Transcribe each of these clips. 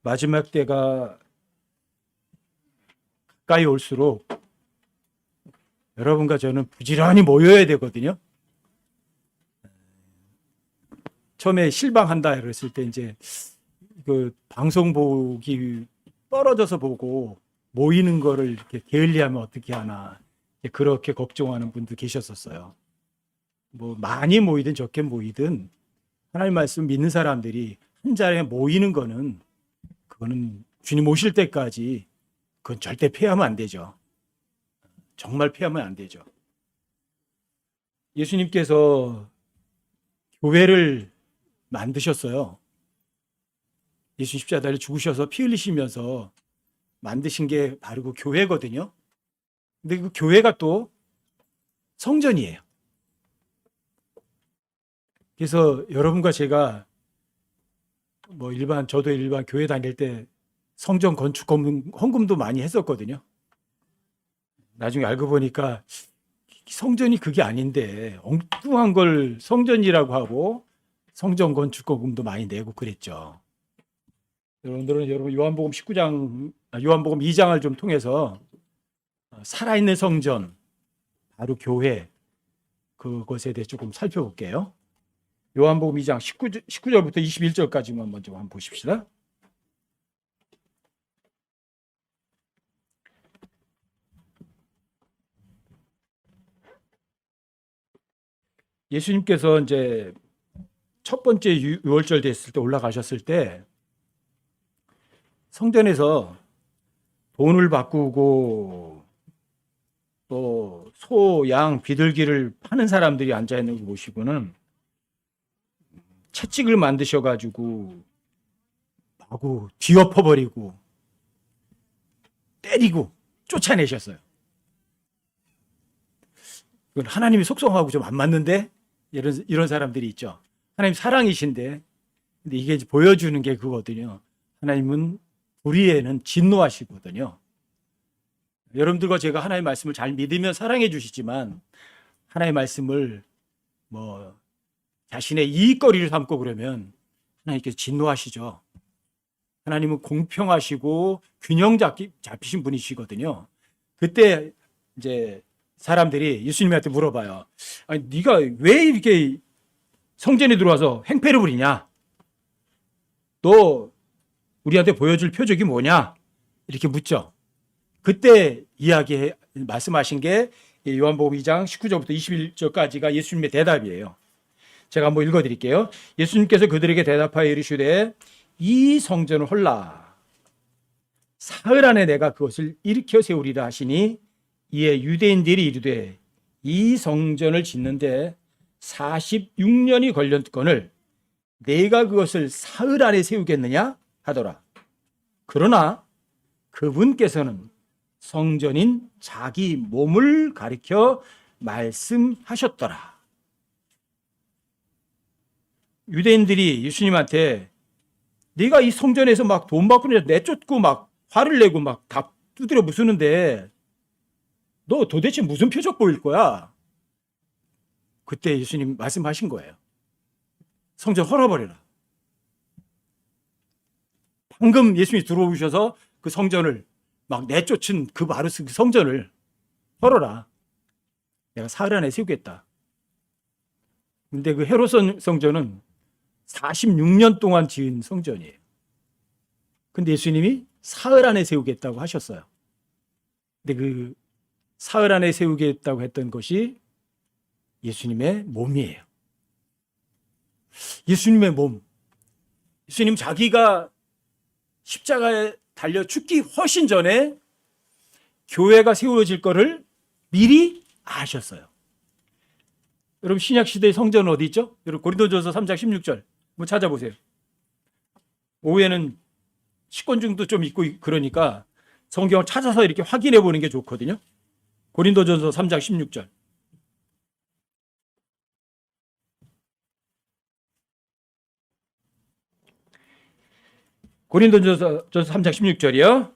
마지막 때가 가까이 올수록 여러분과 저는 부지런히 모여야 되거든요. 처음에 실방한다 그랬을 때 이제 그 방송 보기 떨어져서 보고 모이는 거를 이렇게 게을리하면 어떻게 하나 그렇게 걱정하는 분도 계셨었어요. 뭐 많이 모이든 적게 모이든 하나님 말씀 믿는 사람들이 한 자리에 모이는 거는 그거는 주님 오실 때까지 그건 절대 피하면 안 되죠. 정말 피하면 안 되죠. 예수님께서 교회를 만드셨어요. 예수 십자가에 죽으셔서 피 흘리시면서 만드신 게 바로 그 교회거든요. 근데 그 교회가 또 성전이에요. 그래서 여러분과 제가 저도 일반 교회 다닐 때 성전 건축 헌금도 많이 했었거든요. 나중에 알고 보니까 성전이 그게 아닌데 엉뚱한 걸 성전이라고 하고 성전 건축 헌금도 많이 내고 그랬죠. 오늘은 여러분 요한복음 2장을 좀 통해서 살아있는 성전, 바로 교회, 그것에 대해 조금 살펴볼게요. 요한복음 2장 19절부터 21절까지만 먼저 한번 보십시다. 예수님께서 이제 첫 번째 유월절 됐을 때 올라가셨을 때 성전에서 돈을 바꾸고 또 소, 양, 비둘기를 파는 사람들이 앉아 있는 거 보시고는 채찍을 만드셔가지고 마구 뒤엎어버리고 때리고 쫓아내셨어요. 그건 하나님이 속성하고 좀 안 맞는데 이런 사람들이 있죠. 하나님 사랑이신데 근데 이게 보여주는 게 그거거든요. 하나님은 불의에는 진노하시거든요. 여러분들과 제가 하나님의 말씀을 잘 믿으면 사랑해 주시지만 하나님의 말씀을 자신의 이익거리를 삼고 그러면 하나님께서 진노하시죠. 하나님은 공평하시고 균형 잡히신 분이시거든요. 그때 이제 사람들이 예수님한테 물어봐요. 아니, 네가 왜 이렇게 성전에 들어와서 행패를 부리냐? 너 우리한테 보여줄 표적이 뭐냐? 이렇게 묻죠. 그때 말씀하신 게 요한복음 2장 19절부터 21절까지가 예수님의 대답이에요. 제가 한번 읽어드릴게요. 예수님께서 그들에게 대답하여 이르시되 이 성전을 헐라 사흘 안에 내가 그것을 일으켜 세우리라 하시니 이에 유대인들이 이르되 이 성전을 짓는데 46년이 걸렸거늘 내가 그것을 사흘 안에 세우겠느냐 하더라. 그러나 그분께서는 성전인 자기 몸을 가리켜 말씀하셨더라. 유대인들이 예수님한테 네가 이 성전에서 막 돈 받고 내쫓고 막 화를 내고 막 다 두드려 부수는데 너 도대체 무슨 표적 보일 거야? 그때 예수님 말씀하신 거예요. 성전 헐어버려라. 방금 예수님이 들어오셔서 그 성전을 막 내쫓은 그 바로 그 성전을 헐어라. 내가 사흘 안에 세우겠다. 근데 그 헤롯 성전은 46년 동안 지은 성전이에요. 근데 예수님이 사흘 안에 세우겠다고 하셨어요. 근데 그 사흘 안에 세우겠다고 했던 것이 예수님의 몸이에요. 예수님의 몸. 예수님 자기가 십자가에 달려 죽기 훨씬 전에 교회가 세워질 거를 미리 아셨어요. 여러분 신약시대의 성전은 어디 있죠? 여러분 고린도전서 3장 16절 한번 찾아보세요. 오후에는 식곤증도 좀 있고 그러니까 성경을 찾아서 이렇게 확인해 보는 게 좋거든요. 고린도전서 3장 16절. 고린도전서 3장 16절이요.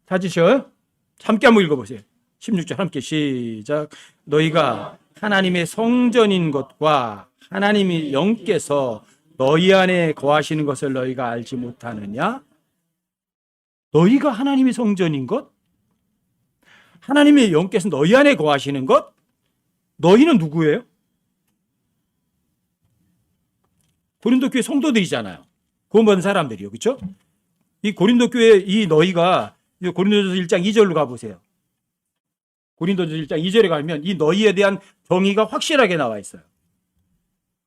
찾으셔요? 함께 한번 읽어보세요. 16절 함께 시작. 너희가 하나님의 성전인 것과 하나님이 영께서 너희 안에 거하시는 것을 너희가 알지 못하느냐? 너희가 하나님의 성전인 것? 하나님의 영께서 너희 안에 거하시는 것? 너희는 누구예요? 고린도 교회 성도들이잖아요. 구원받은 사람들이요. 그렇죠? 이 고린도 교회 이 너희가 고린도전서 1장 2절로 가보세요. 고린도전서 1장 2절에 가면 이 너희에 대한 정의가 확실하게 나와 있어요.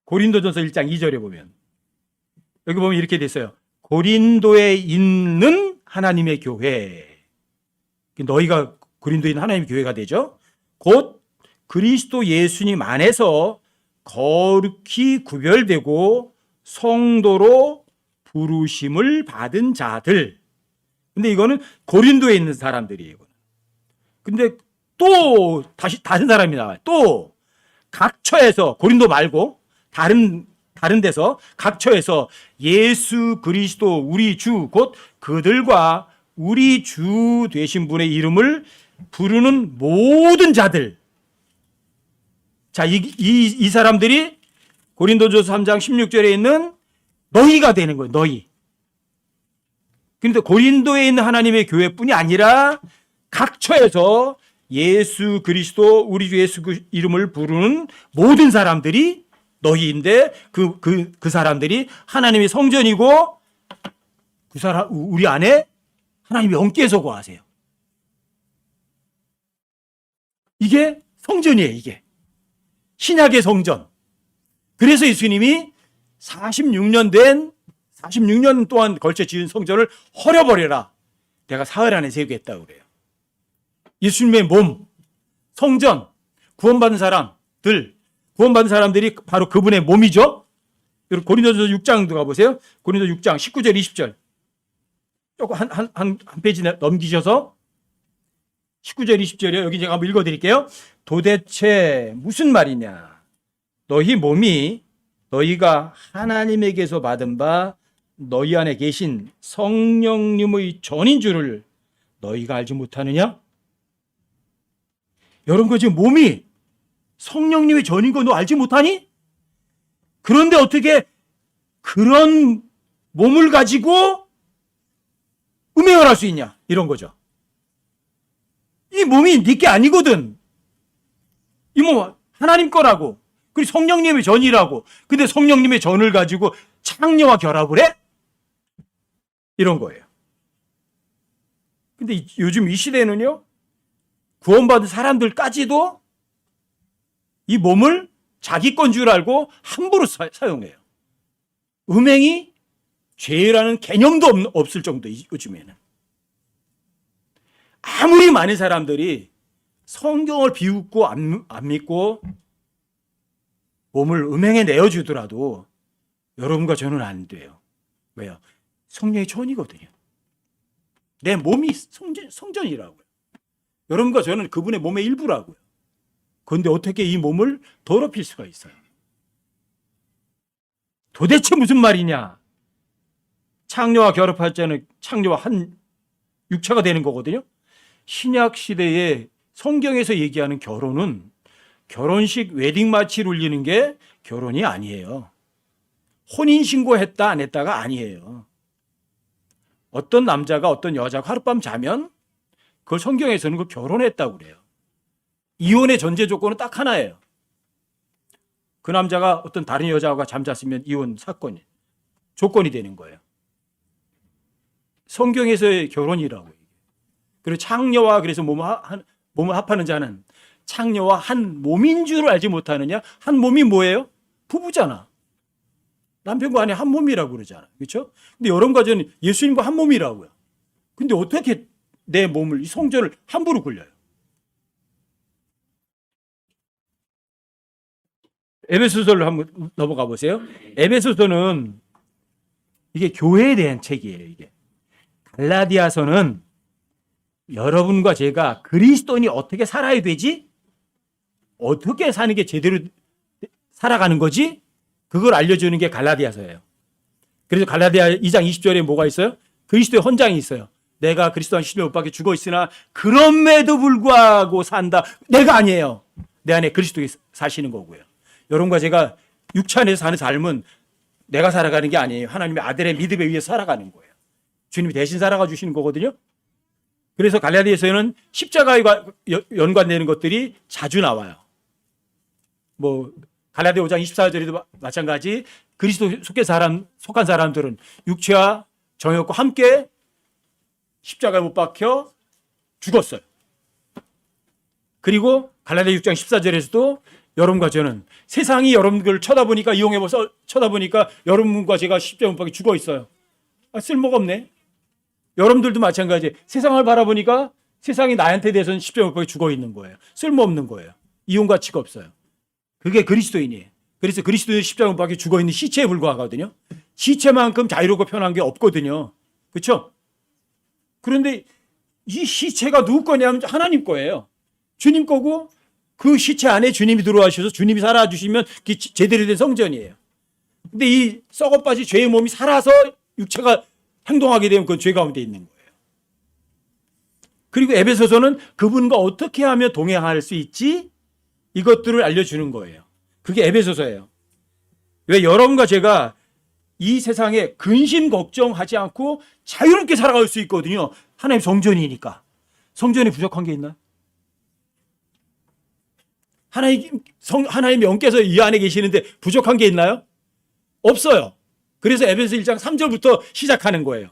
고린도전서 1장 2절에 보면 여기 보면 이렇게 돼 있어요. 고린도에 있는 하나님의 교회. 너희가 고린도에 있는 하나님의 교회가 되죠. 곧 그리스도 예수님 안에서 거룩히 구별되고 성도로 부르심을 받은 자들. 근데 이거는 고린도에 있는 사람들이에요. 근데 또 다른 사람이 나와요. 또 각처에서 고린도 말고 다른 데서 각처에서 예수 그리스도 우리 주 곧 그들과 우리 주 되신 분의 이름을 부르는 모든 자들. 자, 이 사람들이 고린도전서 3장 16절에 있는 너희가 되는 거예요. 너희. 그런데 고린도에 있는 하나님의 교회뿐이 아니라 각처에서 예수 그리스도 우리 주 예수 이름을 부르는 모든 사람들이 너희인데 그 사람들이 하나님의 성전이고 우리 안에 하나님의 영께서 거하세요. 이게 성전이에요. 이게 신약의 성전. 그래서 예수님이 46년 동안 걸쳐 지은 성전을 헐어버려라. 내가 사흘 안에 세우겠다고 그래요. 예수님의 몸, 성전, 구원받은 사람들이 바로 그분의 몸이죠. 여러분 고린도전서 6장도 가보세요. 고린도 6장 19절 20절 조금 한 페이지 넘기셔서 19절 20절이요. 여기 제가 한번 읽어드릴게요. 도대체 무슨 말이냐. 너희 몸이 너희가 하나님에게서 받은 바 너희 안에 계신 성령님의 전인 줄을 너희가 알지 못하느냐? 여러분 지금 몸이 성령님의 전인 거 너 알지 못하니? 그런데 어떻게 그런 몸을 가지고 음행을 할 수 있냐? 이런 거죠. 이 몸이 네 게 아니거든. 이 몸 하나님 거라고. 그리고 성령님의 전이라고. 근데 성령님의 전을 가지고 창녀와 결합을 해? 이런 거예요. 근데 요즘 이 시대는요. 구원받은 사람들까지도 이 몸을 자기 건 줄 알고 함부로 사용해요. 음행이 죄라는 개념도 없을 정도 요즘에는. 아무리 많은 사람들이 성경을 비웃고 안 믿고 몸을 음행에 내어주더라도 여러분과 저는 안 돼요. 왜요? 성령의 전이거든요. 내 몸이 성전이라고요. 여러분과 저는 그분의 몸의 일부라고요. 그런데 어떻게 이 몸을 더럽힐 수가 있어요? 도대체 무슨 말이냐? 창녀와 결합할 때는 창녀와 한 육체가 되는 거거든요. 신약 시대에 성경에서 얘기하는 결혼은 결혼식 웨딩 마치를 울리는 게 결혼이 아니에요. 혼인신고했다 안 했다가 아니에요. 어떤 남자가 어떤 여자가 하룻밤 자면 그걸 성경에서는 그 결혼했다고 그래요. 이혼의 전제 조건은 딱 하나예요. 그 남자가 어떤 다른 여자와 잠잤으면 이혼 사건이 조건이 되는 거예요. 성경에서의 결혼이라고. 그리고 창녀와 그래서 몸을 합하는 자는 창녀와 한 몸인 줄 알지 못하느냐? 한 몸이 뭐예요? 부부잖아. 남편과 아내 한 몸이라고 그러잖아. 그렇죠? 근데 여러분과 저는 예수님과 한 몸이라고요. 근데 어떻게 내 몸을 이 성전을 함부로 굴려요? 에베소서를 한번 넘어가 보세요. 에베소서는 이게 교회에 대한 책이에요. 이게 갈라디아서는 여러분과 제가 그리스도인이 어떻게 살아야 되지? 어떻게 사는 게 제대로 살아가는 거지? 그걸 알려주는 게 갈라디아서예요. 그래서 갈라디아 2장 20절에 뭐가 있어요? 그리스도의 헌장이 있어요. 내가 그리스도 안 십자가에 못 박혀 죽어 있으나 그럼에도 불구하고 산다. 내가 아니에요. 내 안에 그리스도가 사시는 거고요. 여러분과 제가 육체 안에서 사는 삶은 내가 살아가는 게 아니에요. 하나님의 아들의 믿음에 의해 살아가는 거예요. 주님이 대신 살아가 주시는 거거든요. 그래서 갈라디아서에는 십자가에 연관되는 것들이 자주 나와요. 뭐 갈라디아 5장 24절에도 마찬가지 그리스도 속한 사람들은 육체와 정욕과 함께 십자가에 못 박혀 죽었어요. 그리고 갈라디아 6장 14절에서도 여러분과 저는 세상이 여러분을 쳐다보니까 이용해서 쳐다보니까 여러분과 제가 십자가에 못 박혀 죽어 있어요. 쓸모가 없네. 여러분들도 마찬가지. 세상을 바라보니까 세상이 나한테 대해서는 십자가에 못 박혀 죽어 있는 거예요. 쓸모없는 거예요. 이용 가치가 없어요. 그게 그리스도인이에요. 그래서 그리스도인이 십자가에 못 박혀 죽어 있는 시체에 불과하거든요. 시체만큼 자유롭고 편한 게 없거든요. 그렇죠? 그런데 이 시체가 누구 거냐면 하나님 거예요. 주님 거고 그 시체 안에 주님이 들어와셔서 주님이 살아주시면 그게 제대로 된 성전이에요. 근데 이 썩어빠진 죄의 몸이 살아서 육체가 행동하게 되면 그건 죄 가운데 있는 거예요. 그리고 에베소서는 그분과 어떻게 하면 동행할 수 있지? 이것들을 알려주는 거예요. 그게 에베소서예요. 왜 여러분과 제가 이 세상에 근심 걱정하지 않고 자유롭게 살아갈 수 있거든요. 하나님 성전이니까. 성전이 부족한 게 있나요? 하나님 영께서 이 안에 계시는데 부족한 게 있나요? 없어요. 그래서 에베소 1장 3절부터 시작하는 거예요.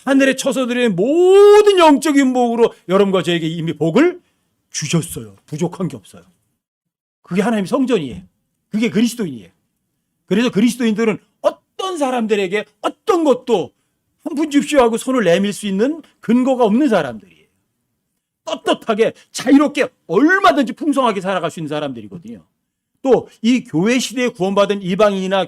하늘의 처소들의 모든 영적인 복으로 여러분과 저에게 이미 복을 주셨어요. 부족한 게 없어요. 그게 하나님 성전이에요. 그게 그리스도인이에요. 그래서 그리스도인들은 어떤 사람들에게 어떤 것도 한 푼 줍시오 하고 손을 내밀 수 있는 근거가 없는 사람들이에요. 떳떳하게 자유롭게 얼마든지 풍성하게 살아갈 수 있는 사람들이거든요. 또 이 교회 시대에 구원받은 이방인이나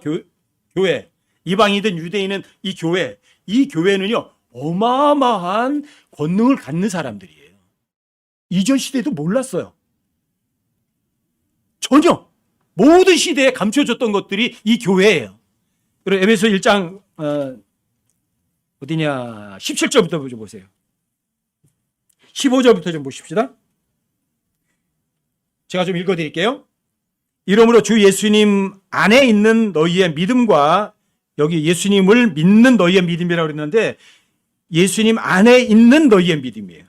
교회, 이방인이든 유대인은 이 교회는요 어마어마한 권능을 갖는 사람들이에요. 이전 시대에도 몰랐어요. 전혀 모든 시대에 감춰졌던 것들이 이 교회예요. 그리고 에베소 1장 어디냐 17절부터 보세요. 15절부터 좀 보십시다. 제가 좀 읽어드릴게요. 이러므로 주 예수님 안에 있는 너희의 믿음과, 여기 예수님을 믿는 너희의 믿음이라고 그랬는데 예수님 안에 있는 너희의 믿음이에요.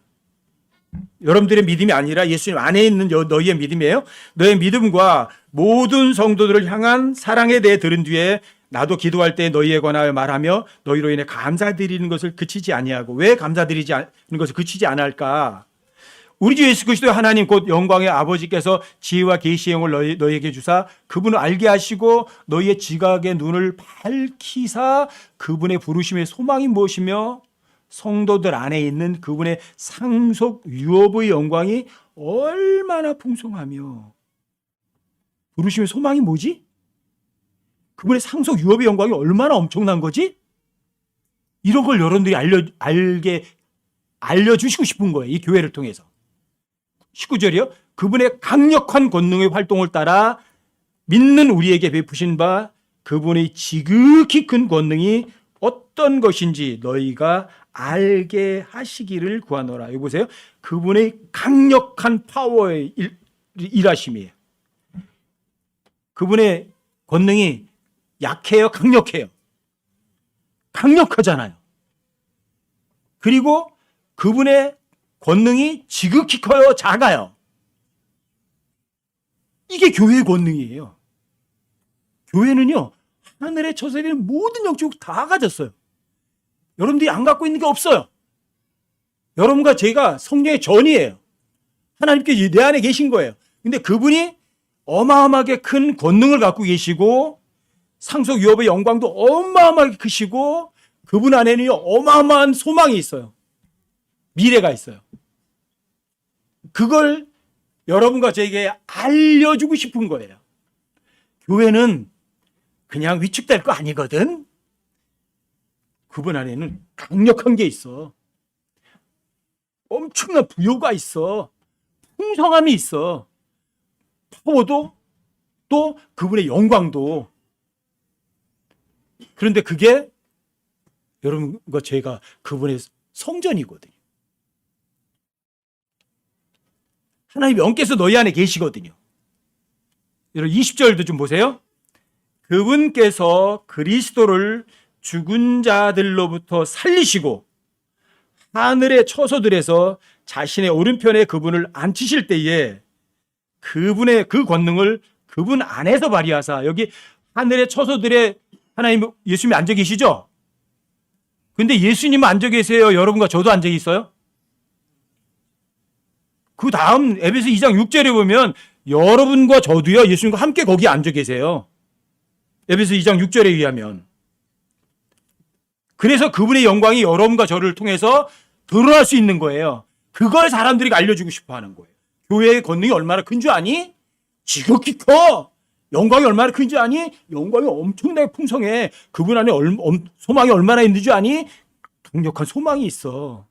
여러분들의 믿음이 아니라 예수님 안에 있는 너희의 믿음이에요. 너의 믿음과 모든 성도들을 향한 사랑에 대해 들은 뒤에 나도 기도할 때 너희에 관하여 말하며 너희로 인해 감사드리는 것을 그치지 아니하고. 왜 감사드리지 않는 것을 그치지 않을까? 우리 주 예수 그리스도의 하나님 곧 영광의 아버지께서 지혜와 계시의 영을 너희에게 주사 그분을 알게 하시고 너희의 지각의 눈을 밝히사 그분의 부르심의 소망이 무엇이며 성도들 안에 있는 그분의 상속 유업의 영광이 얼마나 풍성하며. 부르심의 소망이 뭐지? 그분의 상속 유업의 영광이 얼마나 엄청난 거지? 이런 걸 여러분들이 알려주시고 싶은 거예요. 이 교회를 통해서. 19절이요. 그분의 강력한 권능의 활동을 따라 믿는 우리에게 베푸신 바 그분의 지극히 큰 권능이 어떤 것인지 너희가 알게 하시기를 구하노라. 여기 보세요. 그분의 강력한 파워의 일하심이에요. 그분의 권능이 약해요? 강력해요? 강력하잖아요. 그리고 그분의 권능이 지극히 커요? 작아요? 이게 교회의 권능이에요. 교회는요, 하늘의 처소에는 모든 영적 다 가졌어요. 여러분들이 안 갖고 있는 게 없어요. 여러분과 제가 성령의 전이에요. 하나님께 내 안에 계신 거예요. 근데 그분이 어마어마하게 큰 권능을 갖고 계시고 상속 유업의 영광도 어마어마하게 크시고 그분 안에는 어마어마한 소망이 있어요. 미래가 있어요. 그걸 여러분과 저에게 알려주고 싶은 거예요. 교회는 그냥 위축될 거 아니거든. 그분 안에는 강력한 게 있어. 엄청난 부요가 있어. 풍성함이 있어. 파워도 또 그분의 영광도. 그런데 그게 여러분과 제가 그분의 성전이거든요. 하나님 영께서 너희 안에 계시거든요. 여러분 20절도 좀 보세요. 그분께서 그리스도를 죽은 자들로부터 살리시고 하늘의 처소들에서 자신의 오른편에 그분을 앉히실 때에 그분의 그 권능을 그분 안에서 발휘하사, 여기 하늘의 처소들에 하나님, 예수님이 앉아 계시죠? 근데 예수님은 앉아 계세요? 여러분과 저도 앉아 있어요? 그 다음 에베소 2장 6절에 보면 여러분과 저도요, 예수님과 함께 거기 앉아 계세요. 에베소 2장 6절에 의하면. 그래서 그분의 영광이 여러분과 저를 통해서 드러날 수 있는 거예요. 그걸 사람들이 알려주고 싶어 하는 거예요. 교회의 권능이 얼마나 큰 줄 아니? 지극히 커. 영광이 얼마나 큰 줄 아니? 영광이 엄청나게 풍성해. 그분 안에 소망이 얼마나 있는 줄 아니? 강력한 소망이 있어.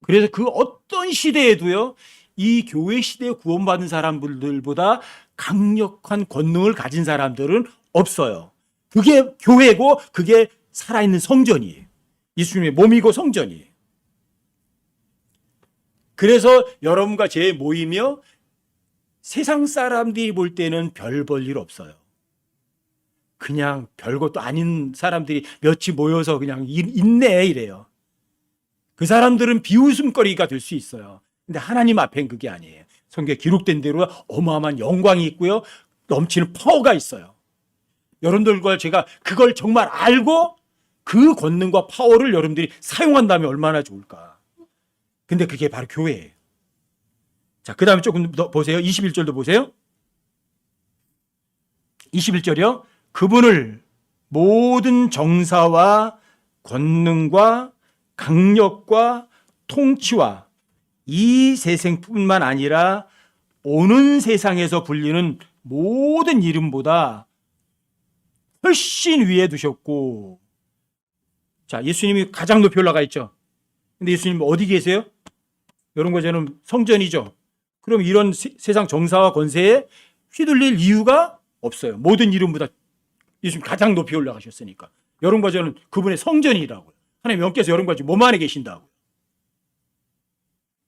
그래서 그 어떤 시대에도요, 이 교회 시대에 구원받은 사람들보다 강력한 권능을 가진 사람들은 없어요. 그게 교회고 그게 살아있는 성전이에요. 예수님의 몸이고 성전이에요. 그래서 여러분과 제 모이며 세상 사람들이 볼 때는 별 볼 일 없어요. 그냥 별것도 아닌 사람들이 몇이 모여서 그냥 있네 이래요. 그 사람들은 비웃음거리가 될 수 있어요. 근데 하나님 앞엔 그게 아니에요. 성경에 기록된 대로 어마어마한 영광이 있고요, 넘치는 파워가 있어요. 여러분들과 제가 그걸 정말 알고 그 권능과 파워를 여러분들이 사용한다면 얼마나 좋을까. 근데 그게 바로 교회예요. 자, 그 다음에 조금 더 보세요. 21절도 보세요. 21절이요. 그분을 모든 정사와 권능과 강력과 통치와 이 세상뿐만 아니라 오는 세상에서 불리는 모든 이름보다 훨씬 위에 두셨고. 자, 예수님이 가장 높이 올라가 있죠. 근데 예수님 어디 계세요? 여러분과 저는 성전이죠. 그럼 이런 세상 정사와 권세에 휘둘릴 이유가 없어요. 모든 이름보다 예수님 가장 높이 올라가셨으니까. 여러분과 저는 그분의 성전이라고요. 하나님 영께서 여러분과 몸 안에 계신다고요.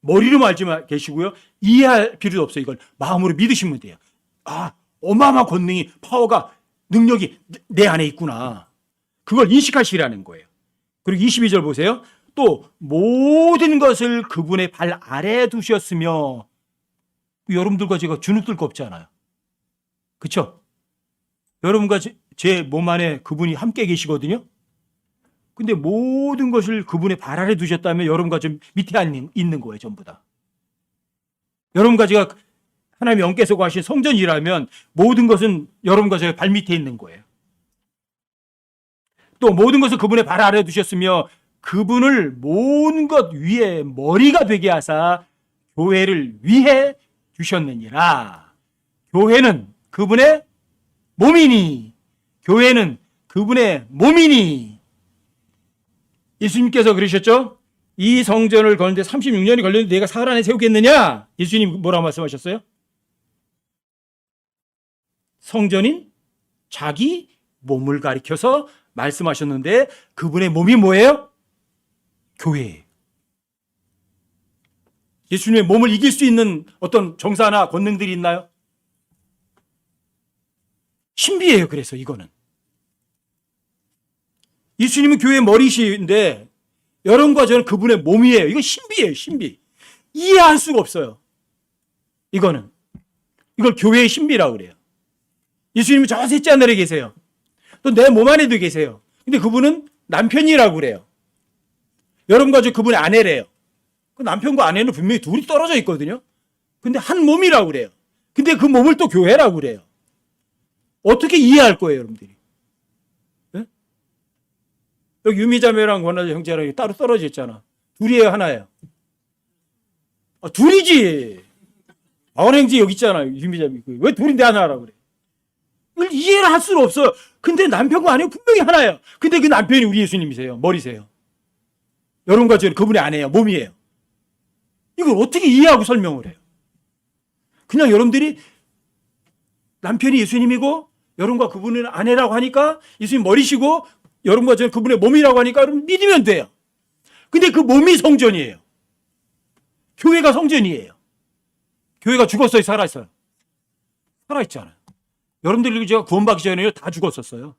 머리로 알지만 계시고요, 이해할 필요도 없어요. 이걸 마음으로 믿으시면 돼요. 아, 어마어마한 권능이, 파워가, 능력이 내 안에 있구나. 그걸 인식하시라는 거예요. 그리고 22절 보세요. 또 모든 것을 그분의 발 아래에 두셨으며. 여러분들과 제가 주눅들 거 없잖아요. 그렇죠? 여러분과 제 몸 안에 그분이 함께 계시거든요. 근데 모든 것을 그분의 발 아래 두셨다면 여러분과 저 밑에 있는 거예요. 전부 다. 여러분과 제가 하나님의 영께서 하신 성전이라면 모든 것은 여러분과 제 발 밑에 있는 거예요. 또 모든 것을 그분의 발 아래 두셨으며 그분을 모든 것 위에 머리가 되게 하사 교회를 위해 주셨느니라. 교회는 그분의 몸이니, 교회는 그분의 몸이니. 예수님께서 그러셨죠? 이 성전을 거는데 36년이 걸렸는데 내가 사흘 안에 세우겠느냐? 예수님 뭐라고 말씀하셨어요? 성전인 자기 몸을 가리켜서 말씀하셨는데 그분의 몸이 뭐예요? 교회예요. 예수님의 몸을 이길 수 있는 어떤 정사나 권능들이 있나요? 신비예요. 그래서 이거는 예수님은 교회의 머리이신데 여러분과 저는 그분의 몸이에요. 이거 신비예요. 신비. 이해할 수가 없어요. 이걸 교회의 신비라고 그래요. 예수님은 저 셋째 하늘에 계세요. 또 내 몸 안에도 계세요. 근데 그분은 남편이라고 그래요. 여러분과 저 그분의 아내래요. 그 남편과 아내는 분명히 둘이 떨어져 있거든요. 근데 한 몸이라고 그래요. 근데 그 몸을 또 교회라고 그래요. 어떻게 이해할 거예요, 여러분들이? 네? 여기 유미자매랑 권하자 형제랑 따로 떨어져 있잖아. 둘이에요, 하나예요? 아, 둘이지. 아원행지 여기 있잖아, 유미자매. 왜 둘인데 하나라고 그래? 이걸 이해를 할 수는 없어요. 근데 남편과 아내는 분명히 하나예요. 근데 그 남편이 우리 예수님이세요. 머리세요. 여러분과 저는 그분의 아내예요. 몸이에요. 이걸 어떻게 이해하고 설명을 해요? 그냥 여러분들이 남편이 예수님이고 여러분과 그분은 아내라고 하니까 예수님 머리시고 여러분과 저는 그분의 몸이라고 하니까 여러분 믿으면 돼요. 근데 그 몸이 성전이에요. 교회가 성전이에요. 교회가 죽었어요? 살아있어요? 살아있잖아요. 여러분들이 제가 구원받기 전에는 다 죽었었어요.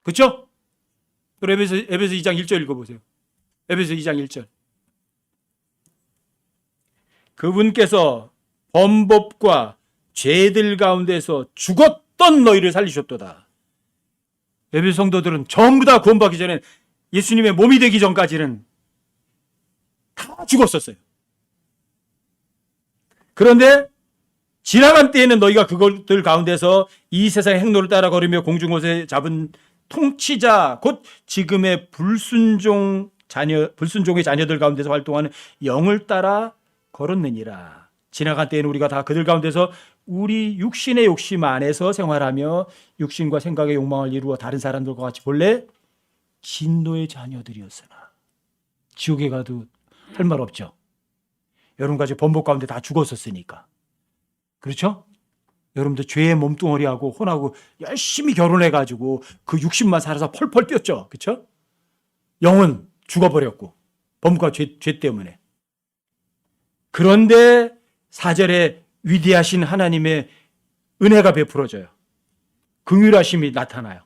그렇죠? 그럼 에베소 2장 1절 읽어보세요. 에베소 2장 1절. 그분께서 범법과 죄들 가운데서 죽었던 너희를 살리셨도다. 에베소 성도들은 전부 다 구원받기 전에 예수님의 몸이 되기 전까지는 다 죽었었어요. 그런데 지나간 때에는 너희가 그것들 가운데서 이 세상의 행로를 따라 걸으며 공중옷에 잡은 통치자 곧 지금의 불순종의 자녀들 가운데서 활동하는 영을 따라 걸었느니라. 지나간 때에는 우리가 다 그들 가운데서 우리 육신의 욕심 안에서 생활하며 육신과 생각의 욕망을 이루어 다른 사람들과 같이 본래 진노의 자녀들이었으나. 지옥에 가도 할 말 없죠. 여러분과 저 범법 가운데 다 죽었었으니까. 그렇죠? 여러분들 죄의 몸뚱어리하고 혼하고 열심히 결혼해가지고 그 육신만 살아서 펄펄 뛰었죠. 그렇죠? 영은 죽어버렸고 범과 죄 때문에. 그런데 4절에 위대하신 하나님의 은혜가 베풀어져요. 긍휼하심이 나타나요.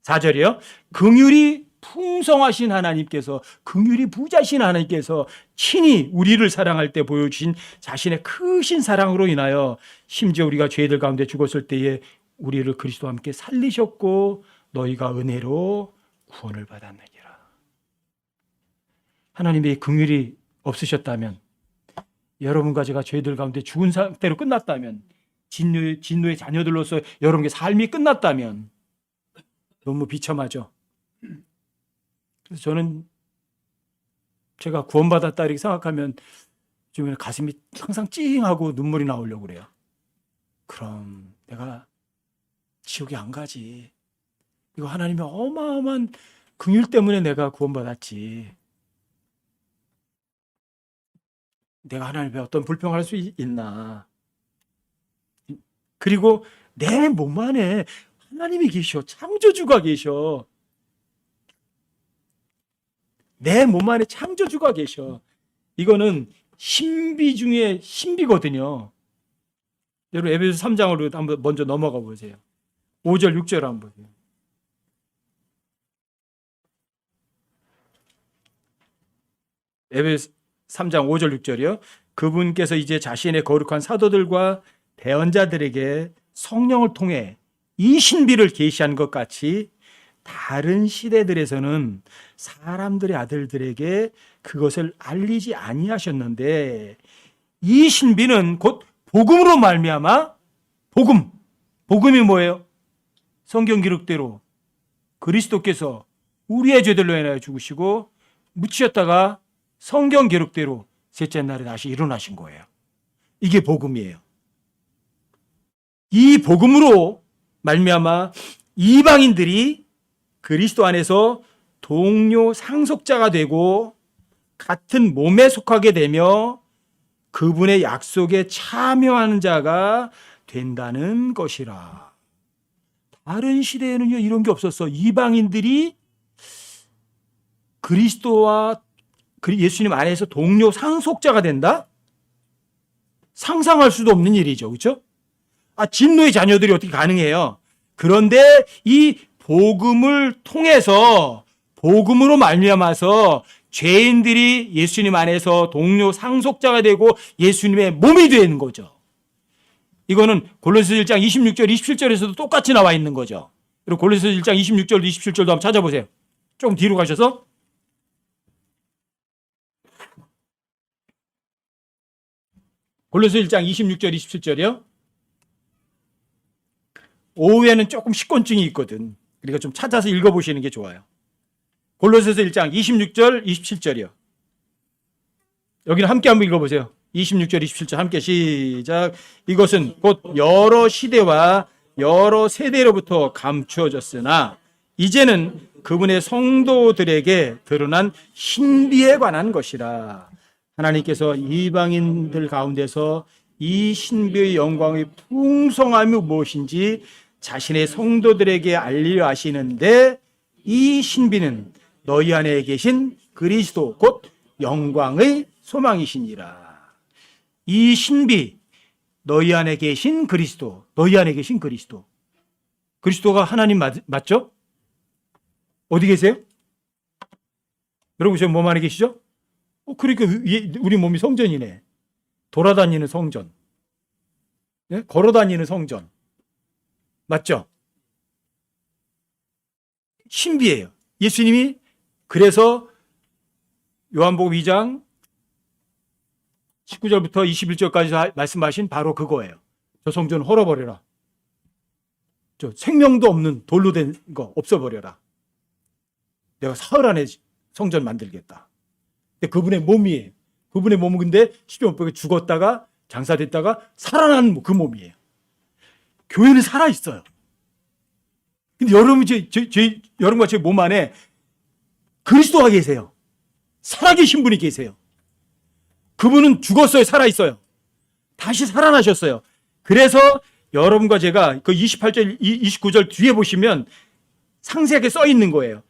4절이요. 긍휼이 풍성하신 하나님께서, 긍휼이 부자신 하나님께서 친히 우리를 사랑할 때 보여주신 자신의 크신 사랑으로 인하여 심지어 우리가 죄들 가운데 죽었을 때에 우리를 그리스도와 함께 살리셨고 너희가 은혜로 구원을 받았느니라. 하나님의 긍휼이 없으셨다면, 여러분과 제가 죄들 가운데 죽은 상태로 끝났다면, 진노의 자녀들로서 여러분의 삶이 끝났다면 너무 비참하죠. 그래서 저는 제가 구원받았다 이렇게 생각하면 좀 가슴이 항상 찡하고 눈물이 나오려고 그래요. 그럼 내가 지옥에 안 가지. 이거 하나님의 어마어마한 긍휼 때문에 내가 구원받았지. 내가 하나님의 어떤 불평할 수 있나. 그리고 내 몸 안에 하나님이 계셔. 창조주가 계셔. 내 몸 안에 창조주가 계셔. 이거는 신비 중에 신비거든요. 여러분 에베소 3장으로 한번 먼저 넘어가 보세요. 5절 6절 한번 보세요. 에베소 3장 5절 6절이요. 그분께서 이제 자신의 거룩한 사도들과 대언자들에게 성령을 통해 이 신비를 계시한 것 같이 다른 시대들에서는 사람들의 아들들에게 그것을 알리지 아니하셨는데, 이 신비는 곧 복음으로 말미암아, 복음이 뭐예요? 성경 기록대로 그리스도께서 우리의 죄들로 인하여 죽으시고 묻히셨다가 성경 기록대로 셋째 날에 다시 일어나신 거예요. 이게 복음이에요. 이 복음으로 말미암아 이방인들이 그리스도 안에서 동료 상속자가 되고 같은 몸에 속하게 되며 그분의 약속에 참여하는 자가 된다는 것이라. 다른 시대에는요 이런 게 없었어. 이방인들이 그리스도와 예수님 안에서 동료 상속자가 된다? 상상할 수도 없는 일이죠. 그렇죠? 진노의 자녀들이 어떻게 가능해요? 그런데 이 복음을 통해서, 복음으로 말미암아서 죄인들이 예수님 안에서 동료 상속자가 되고 예수님의 몸이 되는 거죠. 이거는 골로새서 1장 26절, 27절에서도 똑같이 나와 있는 거죠. 그리고 골로새서 1장 26절, 27절도 한번 찾아보세요. 조금 뒤로 가셔서. 골로새서 1장 26절, 27절이요. 오후에는 조금 식곤증이 있거든. 그러니까 좀 찾아서 읽어보시는 게 좋아요. 골로새서 1장 26절, 27절이요. 여기는 함께 한번 읽어보세요. 26절, 27절 함께 시작. 이것은 곧 여러 시대와 여러 세대로부터 감추어졌으나 이제는 그분의 성도들에게 드러난 신비에 관한 것이라. 하나님께서 이방인들 가운데서 이 신비의 영광의 풍성함이 무엇인지 자신의 성도들에게 알리려 하시는데, 이 신비는 너희 안에 계신 그리스도 곧 영광의 소망이시니라. 이 신비, 너희 안에 계신 그리스도, 너희 안에 계신 그리스도. 그리스도가 하나님 맞죠? 어디 계세요? 여러분 지금 몸 안에 계시죠? 그러니까 우리 몸이 성전이네. 돌아다니는 성전. 네? 걸어다니는 성전. 맞죠? 신비해요. 예수님이 그래서 요한복음 2장 19절부터 21절까지 말씀하신 바로 그거예요. 저 성전 헐어버려라. 저 생명도 없는 돌로 된 거 없어버려라. 내가 사흘 안에 성전 만들겠다. 근데 그분의 몸이에요. 그분의 몸은 근데 십자가에 죽었다가 장사됐다가 살아난 그 몸이에요. 교회는 살아있어요. 근데 여러분과 제 몸 안에 그리스도가 계세요. 살아계신 분이 계세요. 그분은 죽었어요. 살아있어요. 다시 살아나셨어요. 그래서 여러분과 제가 그 28절, 29절 뒤에 보시면 상세하게 써 있는 거예요.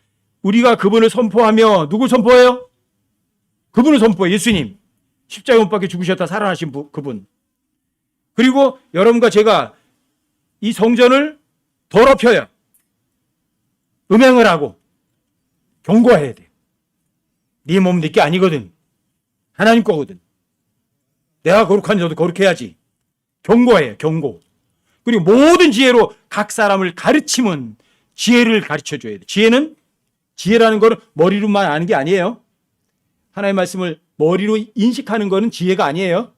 우리가 그분을 선포하며, 누굴 선포해요? 그분을 선포해요. 예수님. 십자가 못 박혀 죽으셨다 살아나신 그분. 그리고 여러분과 제가 이 성전을 더럽혀요. 음행을 하고 경고해야 돼. 네 몸 네 게 아니거든. 하나님 거거든. 내가 거룩한 자도 거룩해야지. 경고해요. 경고. 그리고 모든 지혜로 각 사람을 가르치면 지혜를 가르쳐줘야 돼. 지혜라는 거는 머리로만 아는 게 아니에요. 하나님의 말씀을 머리로 인식하는 거는 지혜가 아니에요.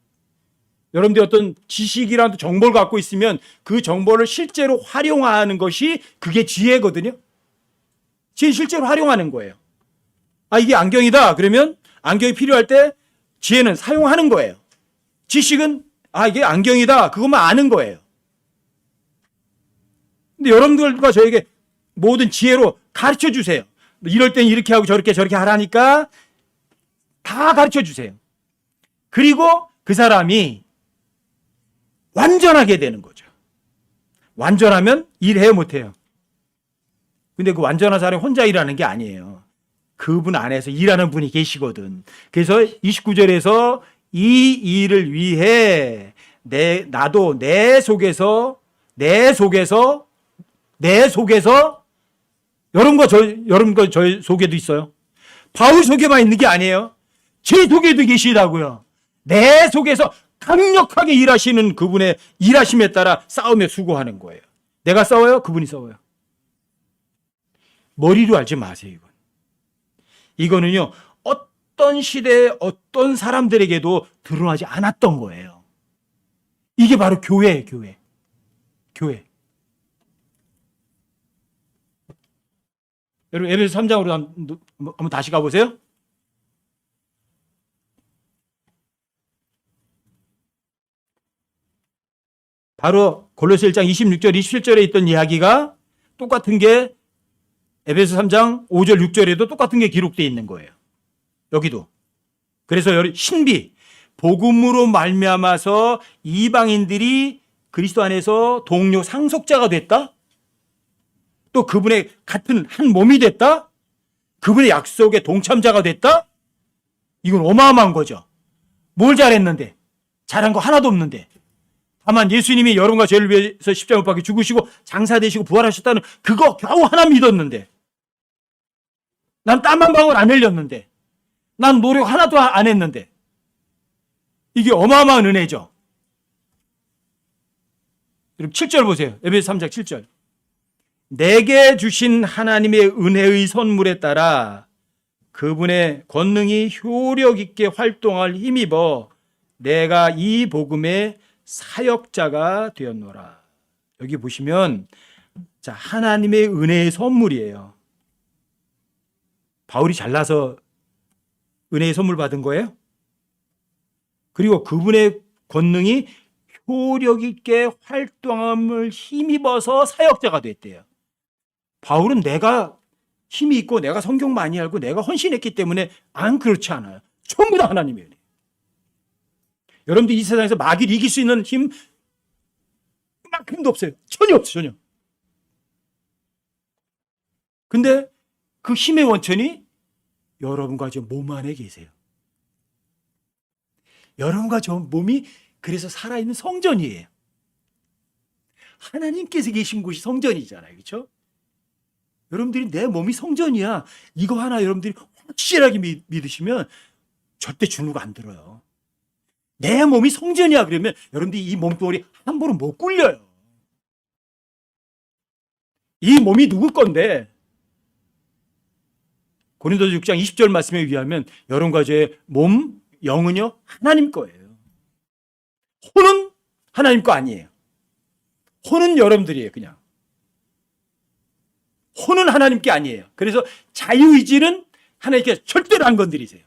여러분들이 어떤 지식이라도 정보를 갖고 있으면 그 정보를 실제로 활용하는 것이 그게 지혜거든요. 지혜는 실제로 활용하는 거예요. 이게 안경이다. 그러면 안경이 필요할 때 지혜는 사용하는 거예요. 지식은 이게 안경이다. 그것만 아는 거예요. 근데 여러분들과 저에게 모든 지혜로 가르쳐 주세요. 이럴 땐 이렇게 하고 저렇게 하라니까 다 가르쳐 주세요. 그리고 그 사람이 완전하게 되는 거죠. 완전하면 일해요, 못해요? 근데 그 완전한 사람이 혼자 일하는 게 아니에요. 그분 안에서 일하는 분이 계시거든. 그래서 29절에서 이 일을 위해 나도 내 속에서 여러분과 저의 속에도 있어요. 바울 속에만 있는 게 아니에요. 제 속에도 계시다고요. 내 속에서 강력하게 일하시는 그분의 일하심에 따라 싸우며 수고하는 거예요. 내가 싸워요? 그분이 싸워요. 머리로 알지 마세요. 이거는요, 어떤 시대에 어떤 사람들에게도 드러나지 않았던 거예요. 이게 바로 교회예요, 교회. 여러분, 에베소 3장으로 한번 다시 가보세요. 바로 골로새 1장 26절, 27절에 있던 이야기가 똑같은 게 에베소 3장 5절, 6절에도 똑같은 게 기록되어 있는 거예요. 여기도. 그래서 신비, 복음으로 말미암아서 이방인들이 그리스도 안에서 동료 상속자가 됐다? 또 그분의 같은 한 몸이 됐다? 그분의 약속의 동참자가 됐다? 이건 어마어마한 거죠. 뭘 잘했는데? 잘한 거 하나도 없는데. 다만 예수님이 여러분과 저를 위해서 십자가 못 박혀 죽으시고 장사되시고 부활하셨다는 그거 겨우 하나 믿었는데, 난 땀 한 방울 안 흘렸는데, 난 노력 하나도 안 했는데, 이게 어마어마한 은혜죠. 여러분 7절 보세요. 에베소 3장 7절. 내게 주신 하나님의 은혜의 선물에 따라 그분의 권능이 효력 있게 활동할 힘입어 내가 이 복음의 사역자가 되었노라. 여기 보시면 자, 하나님의 은혜의 선물이에요. 바울이 잘나서 은혜의 선물 받은 거예요? 그리고 그분의 권능이 효력 있게 활동함을 힘입어서 사역자가 됐대요. 바울은 내가 힘이 있고 내가 성경 많이 알고 내가 헌신했기 때문에 안 그렇지 않아요. 전부 다 하나님의 은혜. 여러분들 이 세상에서 마귀를 이길 수 있는 힘 그만큼도 없어요. 전혀 없어요. 전혀. 근데 그 힘의 원천이 여러분과 저 몸 안에 계세요. 여러분과 저 몸이 그래서 살아있는 성전이에요. 하나님께서 계신 곳이 성전이잖아요. 그렇죠? 여러분들이 내 몸이 성전이야. 이거 하나 여러분들이 확 확실하게 믿으시면 절대 주눅 안 들어요. 내 몸이 성전이야 그러면 여러분들이 이 몸뚱아리 함부로 못 굴려요. 이 몸이 누구 건데? 고린도서 6장 20절 말씀에 의하면 여러분과 제 몸, 영은요 하나님 거예요. 혼은 하나님 거 아니에요. 혼은 여러분들이에요. 그냥 혼은 하나님께 아니에요. 그래서 자유의지는 하나님께 절대로 안 건드리세요.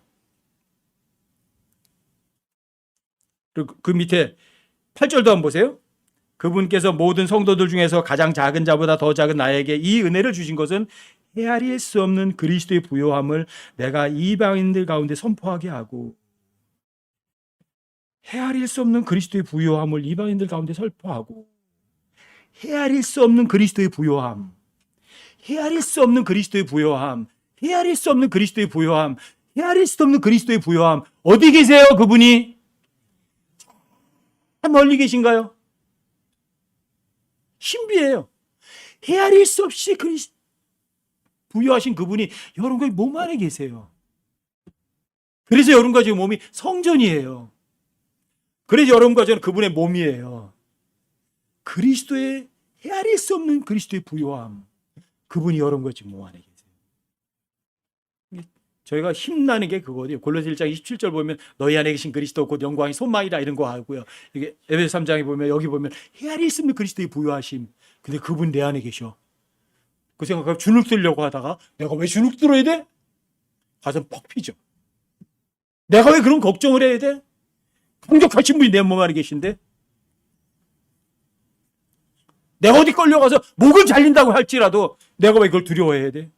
그리고 그 밑에 8절도 한번 보세요. 그분께서 모든 성도들 중에서 가장 작은 자보다 더 작은 나에게 이 은혜를 주신 것은 헤아릴 수 없는 그리스도의 부요함을 내가 이방인들 가운데 선포하게 하고, 헤아릴 수 없는 그리스도의 부요함을 이방인들 가운데 선포하고, 헤아릴 수 없는 그리스도의 부요함, 헤아릴 수 없는 그리스도의 부요함, 헤아릴 수 없는 그리스도의 부요함, 헤아릴 수 없는 그리스도의 부요함. 어디 계세요 그분이? 멀리 계신가요? 신비해요. 헤아릴 수 없이 부여하신 그분이 여러분과 몸 안에 계세요. 그래서 여러분과 지금 몸이 성전이에요. 그래서 여러분과 저는 그분의 몸이에요. 그리스도의 헤아릴 수 없는 그리스도의 부요함, 그분이 여러분과 지금 몸 안에 계세요. 저희가 힘나는 게 그거거든요. 골로새 1장 27절 보면 너희 안에 계신 그리스도 곧 영광이 손망이다 이런 거 하고요. 이게 에베소 3장에 보면 여기 보면 헤아릴 수 없는 그리스도의 부요하심. 근데 그분 내 안에 계셔. 그 생각하고 주눅 들려고 하다가 내가 왜 주눅 들어야 돼? 가슴 퍽 피죠. 내가 왜 그런 걱정을 해야 돼? 강력하신 분이 내 몸 안에 계신데 내가 어디 끌려가서 목을 잘린다고 할지라도 내가 왜 그걸 두려워해야 돼?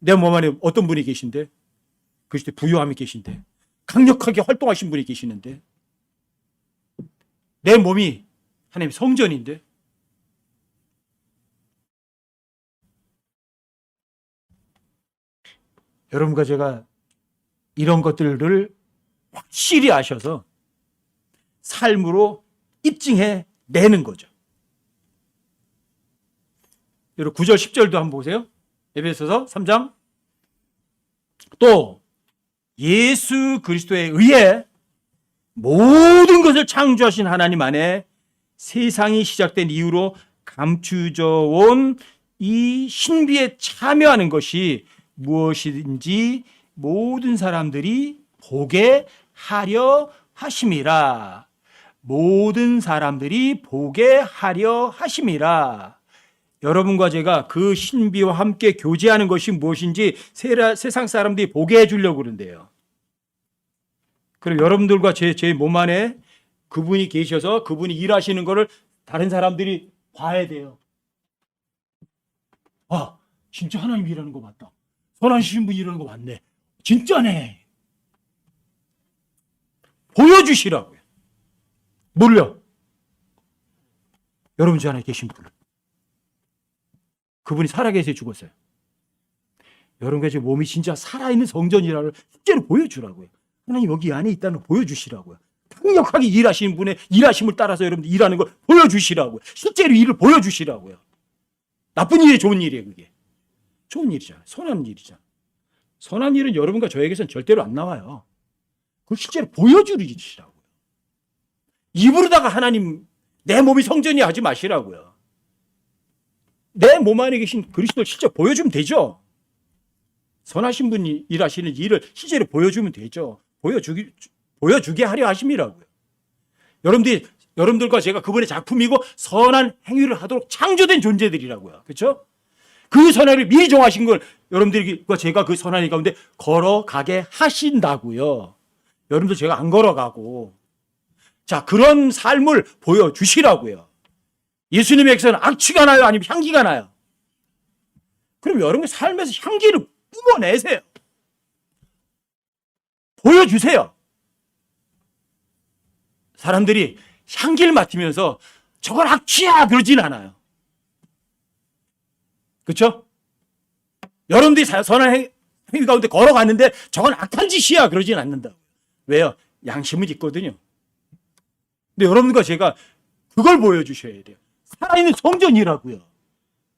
내 몸 안에 어떤 분이 계신데? 그리스도의 부요함이 계신데, 강력하게 활동하신 분이 계시는데, 내 몸이 하나님의 성전인데, 여러분과 제가 이런 것들을 확실히 아셔서 삶으로 입증해 내는 거죠. 여러분 9절 10절도 한번 보세요. 에베소서 3장. 또 예수 그리스도에 의해 모든 것을 창조하신 하나님 안에 세상이 시작된 이후로 감추져 온 이 신비에 참여하는 것이 무엇인지 모든 사람들이 보게 하려 하심이라. 모든 사람들이 보게 하려 하심이라. 여러분과 제가 그 신비와 함께 교제하는 것이 무엇인지 세상 사람들이 보게 해주려고 그런대요. 그럼 여러분들과 제 몸 안에 그분이 계셔서 그분이 일하시는 것을 다른 사람들이 봐야 돼요. 아, 진짜 하나님 일하는 거 맞다. 선하신 분이 일하는 거 맞네. 진짜네. 보여주시라고요. 뭘요? 여러분 주 안에 계신 분을. 그분이 살아계셔 죽었어요. 여러분과 제 몸이 진짜 살아있는 성전이라를 실제로 보여주라고요. 하나님 여기 안에 있다는 걸 보여주시라고요. 강력하게 일하시는 분의 일하심을 따라서 여러분들 일하는 걸 보여주시라고요. 실제로 일을 보여주시라고요. 나쁜 일이 좋은 일이에요. 그게 좋은 일이잖아요. 선한 일이잖아요. 선한 일은 여러분과 저에게서는 절대로 안 나와요. 그걸 실제로 보여주시라고요. 입으로다가 하나님 내 몸이 성전이야 하지 마시라고요. 내 몸 안에 계신 그리스도를 실제 보여주면 되죠. 선하신 분이 일하시는 일을 실제로 보여주면 되죠. 보여주게 하려 하심이라고요. 여러분들과 제가 그분의 작품이고 선한 행위를 하도록 창조된 존재들이라고요. 그렇죠? 그 선한을 미리 정하신 걸 여러분들과 제가 그 선한 일 가운데 걸어가게 하신다고요. 여러분들 제가 안 걸어가고, 자, 그런 삶을 보여주시라고요. 예수님에게서는 악취가 나요? 아니면 향기가 나요? 그럼 여러분 삶에서 향기를 뿜어내세요. 보여주세요. 사람들이 향기를 맡으면서 저건 악취야 그러진 않아요. 그렇죠? 여러분들이 선한 행위 가운데 걸어갔는데 저건 악한 짓이야 그러진 않는다고요. 왜요? 양심은 있거든요. 근데 여러분과 제가 그걸 보여주셔야 돼요. 살아있는 성전이라고요.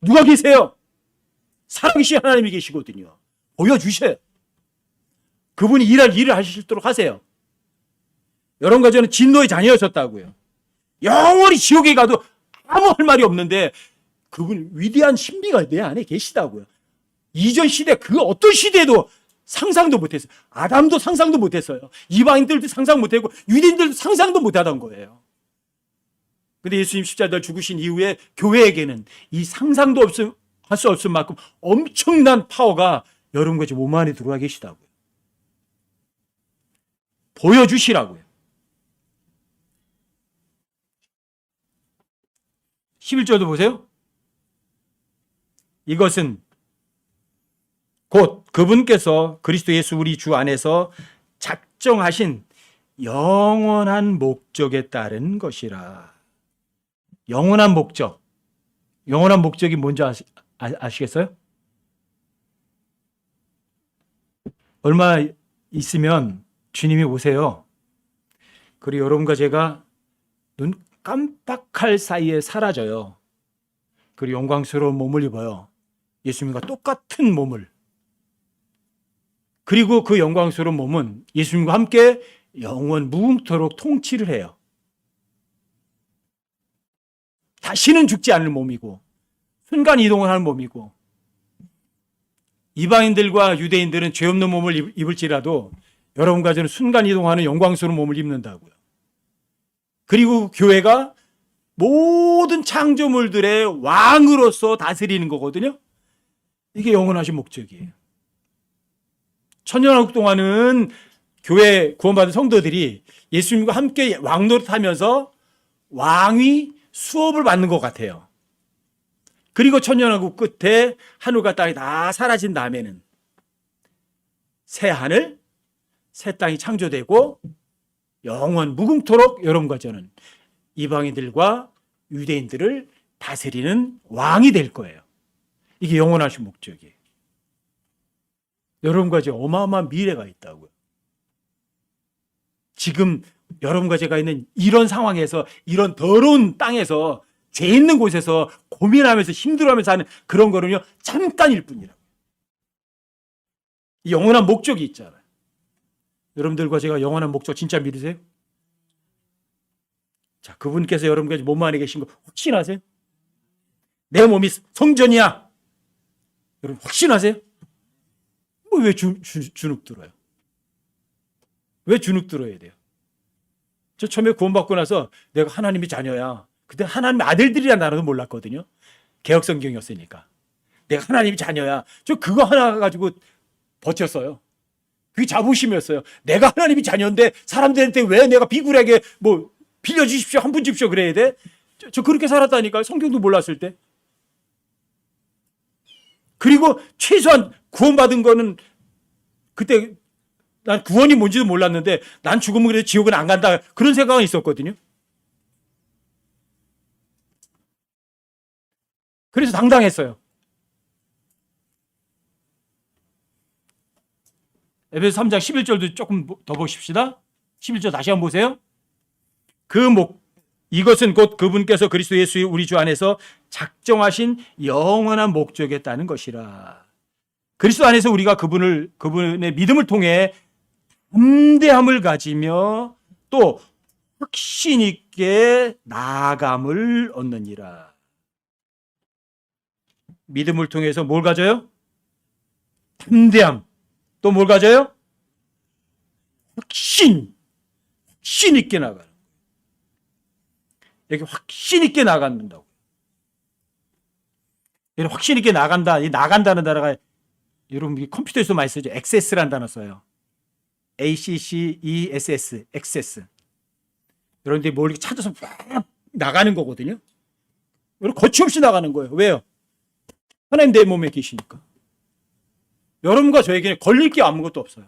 누가 계세요? 살아계신 하나님이 계시거든요. 보여주셔요. 그분이 일할 일을 하시도록 하세요. 여러분과 저는 진노의 자녀였었다고요. 영원히 지옥에 가도 아무 할 말이 없는데 그분 위대한 신비가 내 안에 계시다고요. 이전 시대 그 어떤 시대에도 상상도 못했어요. 아담도 상상도 못했어요. 이방인들도 상상 못했고 유대인들도 상상도 못하던 거예요. 근데 예수님 십자가를 죽으신 이후에 교회에게는 이 상상도 할 수 없을 만큼 엄청난 파워가 여러분과 지금 몸 안에 들어와 계시다고요. 보여주시라고요. 11절도 보세요. 이것은 곧 그분께서 그리스도 예수 우리 주 안에서 작정하신 영원한 목적에 따른 것이라. 영원한 목적. 영원한 목적이 뭔지 아시겠어요? 얼마 있으면 주님이 오세요. 그리고 여러분과 제가 눈 깜빡할 사이에 사라져요. 그리고 영광스러운 몸을 입어요. 예수님과 똑같은 몸을. 그리고 그 영광스러운 몸은 예수님과 함께 영원 무궁토록 통치를 해요. 다시는 죽지 않을 몸이고 순간 이동을 하는 몸이고 이방인들과 유대인들은 죄 없는 몸을 입을지라도 여러분과 저는 순간 이동하는 영광스러운 몸을 입는다고요. 그리고 교회가 모든 창조물들의 왕으로서 다스리는 거거든요. 이게 영원하신 목적이에요. 천년왕국 동안은 교회 구원받은 성도들이 예수님과 함께 왕노릇하면서 왕위 수업을 받는 것 같아요. 그리고 천년왕국 끝에 하늘과 땅이 다 사라진 다음에는 새 하늘, 새 땅이 창조되고 영원 무궁토록 여러분과 저는 이방인들과 유대인들을 다스리는 왕이 될 거예요. 이게 영원하신 목적이에요. 여러분과 제 어마어마한 미래가 있다고요. 지금 여러분과 제가 있는 이런 상황에서 이런 더러운 땅에서 죄 있는 곳에서 고민하면서 힘들어하면서 하는 그런 거는요 잠깐일 뿐이라고요. 영원한 목적이 있잖아요. 여러분들과 제가 영원한 목적 진짜 믿으세요? 자, 그분께서 여러분과 몸 안에 계신 거 확신하세요? 내 몸이 성전이야. 여러분 확신하세요? 왜 주눅 들어요? 왜 주눅 들어야 돼요? 저 처음에 구원받고 나서 내가 하나님의 자녀야. 그때 하나님의 아들들이라는 단어도 몰랐거든요. 개혁성경이었으니까. 내가 하나님의 자녀야. 저 그거 하나 가지고 버텼어요. 그게 자부심이었어요. 내가 하나님의 자녀인데 사람들한테 왜 내가 비굴하게 뭐 빌려주십시오, 한 푼 주십시오 그래야 돼? 저 그렇게 살았다니까요. 성경도 몰랐을 때. 그리고 최소한 구원받은 거는 그때 난 구원이 뭔지도 몰랐는데 난 죽으면 그래도 지옥은 안 간다. 그런 생각은 있었거든요. 그래서 당당했어요. 에베소 3장 11절도 조금 더 보십시다. 11절 다시 한번 보세요. 이것은 곧 그분께서 그리스도 예수의 우리 주 안에서 작정하신 영원한 목적에 따른 것이라. 그리스도 안에서 우리가 그분의 믿음을 통해 담대함을 가지며 또 확신 있게 나아감을 얻느니라. 믿음을 통해서 뭘 가져요? 담대함. 또 뭘 가져요? 확신 있게 나가는. 여기 확신 있게 나간다고. 여러분 확신 있게 나간다. 이 나간다는 단어가 여러분 컴퓨터에서 많이 쓰죠. 액세스라는 단어 써요. ACCESS, 액세스. 여러분들이 뭘 이렇게 찾아서 막 나가는 거거든요. 여러분 거침없이 나가는 거예요. 왜요? 하나님 내 몸에 계시니까. 여러분과 저에게는 걸릴 게 아무것도 없어요.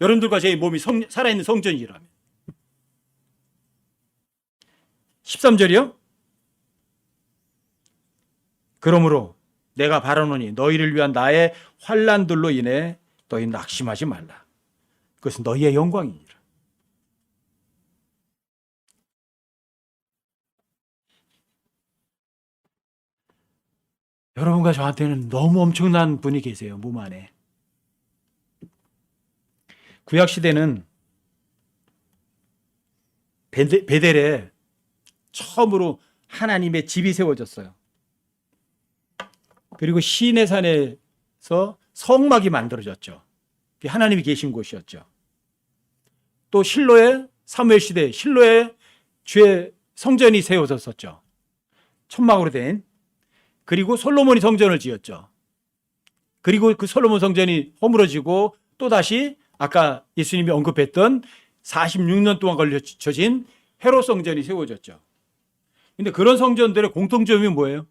여러분들과 제 몸이 살아있는 성전이라면. 13절이요. 그러므로 내가 바라노니 너희를 위한 나의 환난들로 인해 너희 낙심하지 말라. 그것은 너희의 영광이니라. 여러분과 저한테는 너무 엄청난 분이 계세요. 몸 안에. 구약 시대는 베델에 처음으로 하나님의 집이 세워졌어요. 그리고 시내 산에서 성막이 만들어졌죠. 하나님이 계신 곳이었죠. 또 실로의 사무엘 시대 실로에 주의 성전이 세워졌었죠. 천막으로 된. 그리고 솔로몬이 성전을 지었죠. 그리고 그 솔로몬 성전이 허물어지고 또다시 아까 예수님이 언급했던 46년 동안 걸쳐진 헤롯 성전이 세워졌죠. 근데 그런 성전들의 공통점이 뭐예요?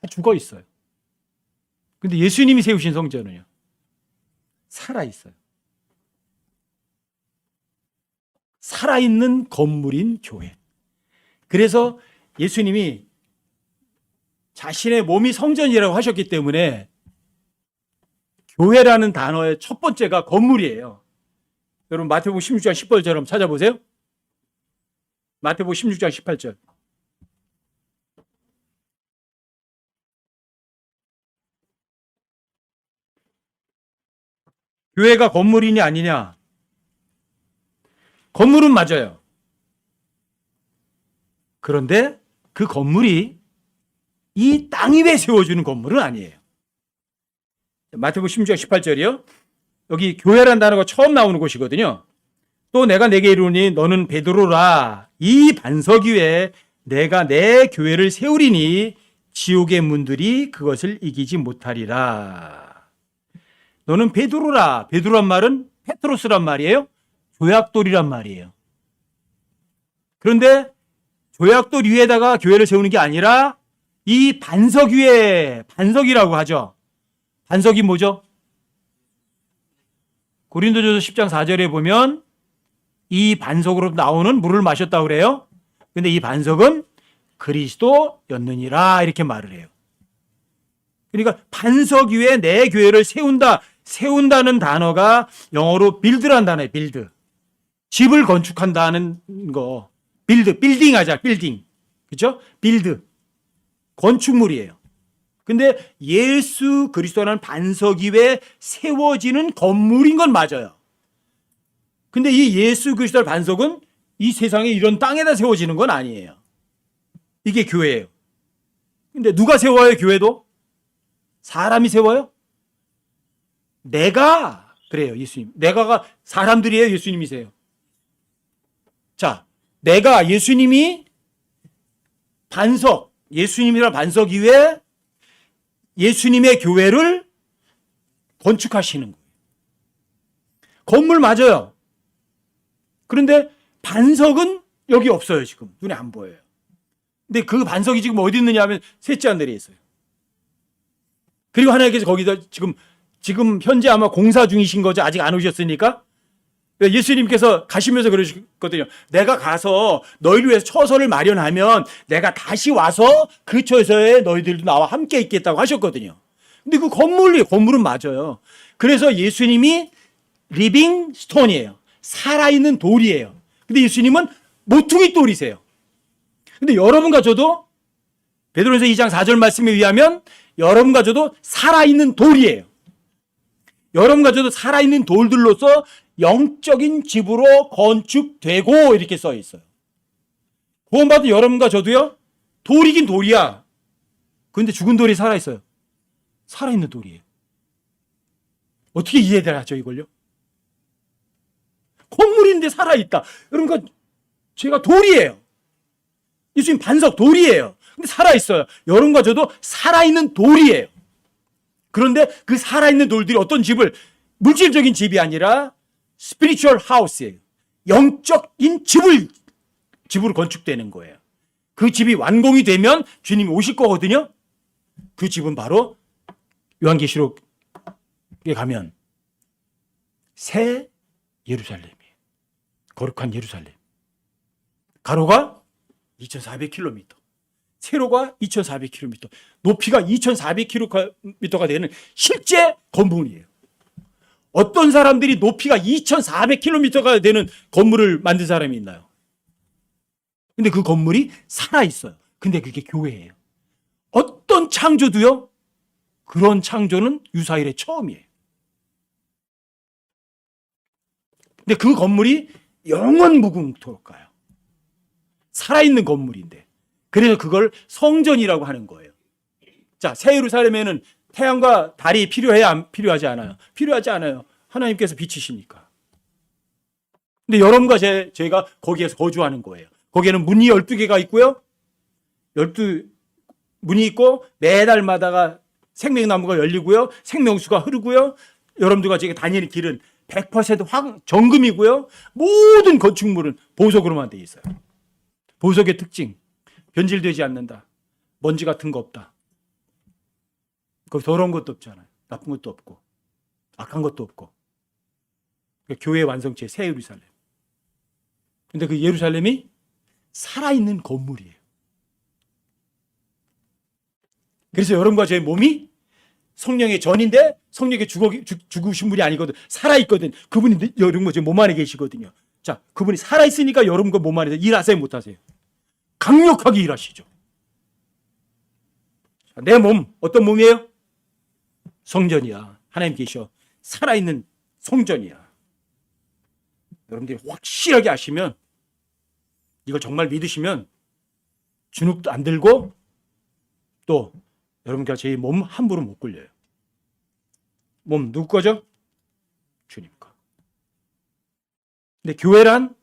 다 죽어 있어요. 근데 예수님이 세우신 성전은요? 살아 있어요. 살아있는 건물인 교회. 그래서 예수님이 자신의 몸이 성전이라고 하셨기 때문에 교회라는 단어의 첫 번째가 건물이에요. 여러분 마태복음 16장 10절처럼 한번 찾아보세요. 마태복음 16장 18절. 교회가 건물이냐 아니냐? 건물은 맞아요. 그런데 그 건물이 이 땅 위에 세워주는 건물은 아니에요. 마태복음 16장 18절이요. 여기 교회라는 단어가 처음 나오는 곳이거든요. 또 내가 내게 이르노니 너는 베드로라. 이 반석 위에 내가 내 교회를 세우리니 지옥의 문들이 그것을 이기지 못하리라. 너는 베드로라. 베드로란 말은 페트로스란 말이에요. 조약돌이란 말이에요. 그런데 조약돌 위에다가 교회를 세우는 게 아니라 이 반석 위에, 반석이라고 하죠. 반석이 뭐죠? 고린도전서 10장 4절에 보면 이 반석으로 나오는 물을 마셨다고 그래요. 근데 이 반석은 그리스도였느니라 이렇게 말을 해요. 그러니까 반석 위에 내 교회를 세운다. 세운다는 단어가 영어로 빌드라는 단어예요. 빌드. 집을 건축한다는 거. 빌드, 빌딩 하자. 빌딩. 그렇죠? 빌드. 건축물이에요. 근데 예수 그리스도라는 반석 위에 세워지는 건물인 건 맞아요. 근데 이 예수 그리스도의 반석은 이 세상에 이런 땅에다 세워지는 건 아니에요. 이게 교회예요. 근데 누가 세워요, 교회도? 사람이 세워요? 내가 그래요, 예수님. 내가가 사람들이에요, 예수님이세요. 자, 내가 예수님이 반석, 예수님이란 반석 위에 예수님의 교회를 건축하시는 거예요. 건물 맞아요. 그런데 반석은 여기 없어요, 지금. 눈에 안 보여요. 근데 그 반석이 지금 어디 있느냐 하면 셋째 하늘에 있어요. 그리고 하나님께서 거기다 지금 현재 아마 공사 중이신 거죠. 아직 안 오셨으니까. 예수님께서 가시면서 그러셨거든요. 내가 가서 너희를 위해서 처소를 마련하면 내가 다시 와서 그 처소에 너희들도 나와 함께 있겠다고 하셨거든요. 근데 그 건물은 맞아요. 그래서 예수님이 리빙 스톤이에요. 살아있는 돌이에요. 근데 예수님은 모퉁이 돌이세요. 근데 여러분과 저도 베드로전서 2장 4절 말씀에 의하면 여러분과 저도 살아있는 돌이에요. 여러분과 저도 살아있는 돌들로서 영적인 집으로 건축되고 이렇게 써 있어요. 구원받은 여러분과 저도요. 돌이긴 돌이야. 그런데 죽은 돌이 살아있어요. 살아있는 돌이에요. 어떻게 이해를 하죠, 이걸요? 건물인데 살아있다. 여러분과 제가 돌이에요. 예수님 반석 돌이에요. 근데 살아있어요. 여러분과 저도 살아있는 돌이에요. 그런데 그 살아있는 돌들이 어떤 집을, 물질적인 집이 아니라 스피리추얼 하우스예요. 영적인 집으로 건축되는 거예요. 그 집이 완공이 되면 주님이 오실 거거든요. 그 집은 바로 요한계시록에 가면 새 예루살렘이에요. 거룩한 예루살렘. 가로가 2,400km, 세로가 2,400km, 높이가 2,400km가 되는 실제 건물이에요. 어떤 사람들이 높이가 2,400km가 되는 건물을 만든 사람이 있나요? 근데 그 건물이 살아있어요. 근데 그게 교회예요. 어떤 창조도요? 그런 창조는 유사일의 처음이에요. 근데 그 건물이 영원 무궁토록 가요. 살아있는 건물인데. 그래서 그걸 성전이라고 하는 거예요. 자, 새 예루살렘에는 태양과 달이 필요하지 않아요? 필요하지 않아요. 하나님께서 빛이시니까. 근데 여러분과 제가 거기에서 거주하는 거예요. 거기에는 문이 12개가 있고요. 12문이 있고 매달마다가 생명나무가 열리고요. 생명수가 흐르고요. 여러분들과 제가 다니는 길은 100% 정금이고요. 모든 건축물은 보석으로만 되어 있어요. 보석의 특징, 변질되지 않는다. 먼지 같은 거 없다. 거기 더러운 것도 없잖아요. 나쁜 것도 없고 악한 것도 없고. 그러니까 교회의 완성체 새 예루살렘. 근데 그 예루살렘이 살아있는 건물이에요. 그래서 여러분과 제 몸이 성령의 전인데 성령의 죽으신 분이 아니거든. 살아있거든. 그분이 여러분과 제 몸 안에 계시거든요. 자, 그분이 살아있으니까 여러분과 몸 안에서 일하세요, 못하세요? 강력하게 일하시죠. 내 몸, 어떤 몸이에요? 성전이야. 하나님 계셔. 살아있는 성전이야. 여러분들이 확실하게 아시면, 이걸 정말 믿으시면 주눅도 안 들고 또 여러분과 제 몸 함부로 못 굴려요. 몸 누구 거죠? 주님 거. 근데 교회란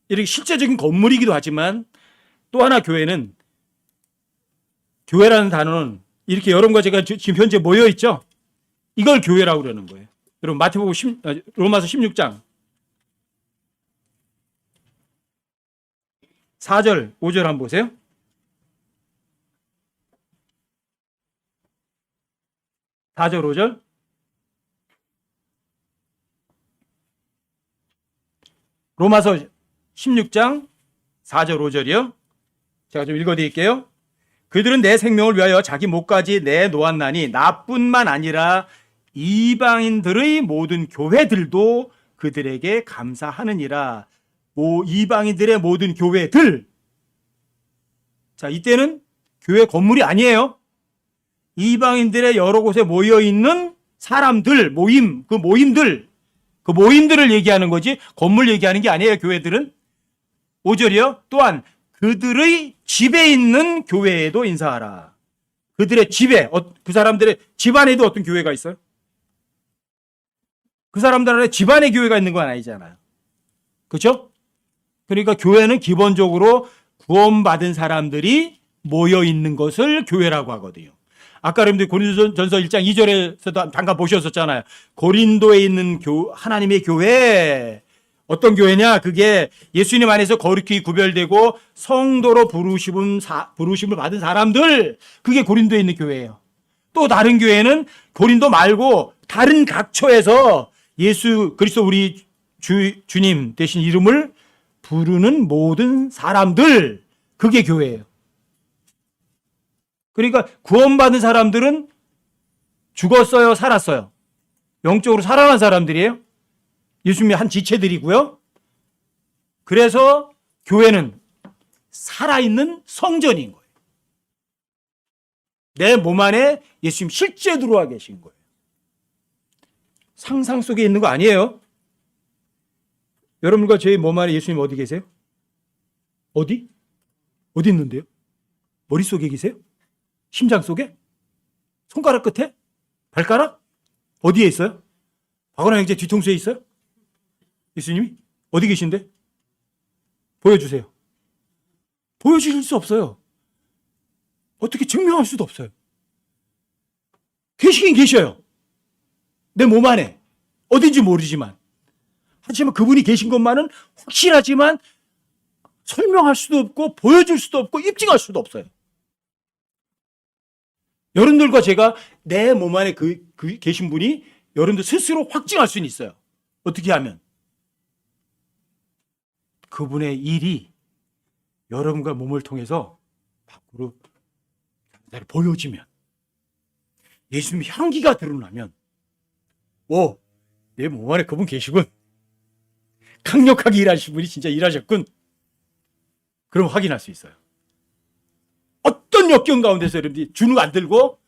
이렇게 실제적인 건물이기도 하지만 또 하나 교회는, 교회라는 단어는 이렇게 여러분과 제가 지금 현재 모여 있죠? 이걸 교회라고 그러는 거예요. 여러분 마태복음 로마서 16장 4절 5절 한번 보세요. (4절) (5절) 로마서 16장 4절 5절이요. 제가 좀 읽어드릴게요. 그들은 내 생명을 위하여 자기 목까지 내놓았나니 나뿐만 아니라 이방인들의 모든 교회들도 그들에게 감사하느니라. 이방인들의 모든 교회들. 자, 이때는 교회 건물이 아니에요. 이방인들의 여러 곳에 모여있는 사람들, 그 모임들을 얘기하는 거지 건물 얘기하는 게 아니에요. 교회들은. 5절이요. 또한 그들의 집에 있는 교회에도 인사하라. 그들의 집에, 그 사람들의 집안에도 어떤 교회가 있어요? 그 사람들 안에 집안에 교회가 있는 건 아니잖아요. 그렇죠? 그러니까 교회는 기본적으로 구원받은 사람들이 모여 있는 것을 교회라고 하거든요. 아까 여러분들 고린도전서 1장 2절에서도 잠깐 보셨었잖아요. 고린도에 있는 하나님의 교회. 어떤 교회냐? 그게 예수님 안에서 거룩히 구별되고 성도로 부르심을 받은 사람들. 그게 고린도에 있는 교회예요. 또 다른 교회는 고린도 말고 다른 각처에서 예수 그리스도 우리 주님 대신 이름을 부르는 모든 사람들. 그게 교회예요. 그러니까 구원받은 사람들은 죽었어요, 살았어요? 영적으로 살아난 사람들이에요. 예수님의 한 지체들이고요. 그래서 교회는 살아있는 성전인 거예요. 내 몸 안에 예수님 실제 들어와 계신 거예요. 상상 속에 있는 거 아니에요. 여러분과 제 몸 안에 예수님 어디 계세요? 어디 있는데요? 머릿속에 계세요? 심장 속에? 손가락 끝에? 발가락? 어디에 있어요? 박원환 형제 뒤통수에 있어요? 예수님이? 어디 계신데? 보여주세요. 보여주실 수 없어요. 어떻게 증명할 수도 없어요. 계시긴 계셔요. 내 몸 안에. 어딘지 모르지만. 하지만 그분이 계신 것만은 확실하지만 설명할 수도 없고 보여줄 수도 없고 입증할 수도 없어요. 여러분들과 제가 내 몸 안에 계신 분이 여러분들 스스로 확증할 수는 있어요. 어떻게 하면? 그분의 일이 여러분과 몸을 통해서 밖으로 보여지면, 예수님 향기가 드러나면, 내 몸 안에 그분 계시군. 강력하게 일하신 분이 진짜 일하셨군. 그럼 확인할 수 있어요. 어떤 역경 가운데서 여러분들이 주눅 안 들고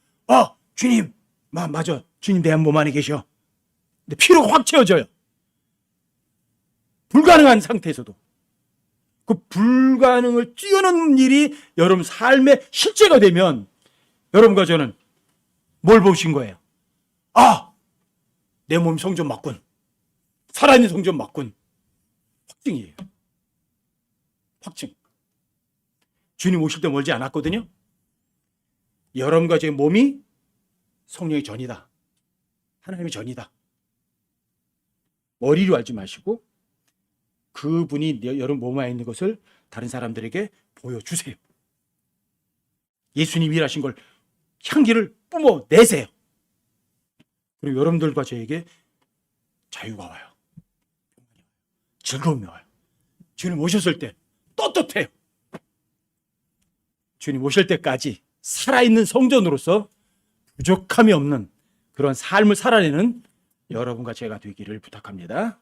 주님, 맞아. 주님 내 몸 안에 계셔. 근데 피로가 확 채워져요. 불가능한 상태에서도. 그 불가능을 뛰어넘는 일이 여러분 삶의 실제가 되면 여러분과 저는 뭘 보신 거예요? 아! 내 몸이 성전 맞군. 살아있는 성전 맞군. 확증이에요. 확증. 주님 오실 때 멀지 않았거든요. 여러분과 제 몸이 성령의 전이다. 하나님의 전이다. 머리로 알지 마시고 그분이 여러분 몸 안에 있는 것을 다른 사람들에게 보여주세요. 예수님이 일하신 걸 향기를 뿜어내세요. 그리고 여러분들과 저에게 자유가 와요. 즐거움이 와요. 주님 오셨을 때 떳떳해요. 주님 오실 때까지 살아있는 성전으로서 부족함이 없는 그런 삶을 살아내는 여러분과 제가 되기를 부탁합니다.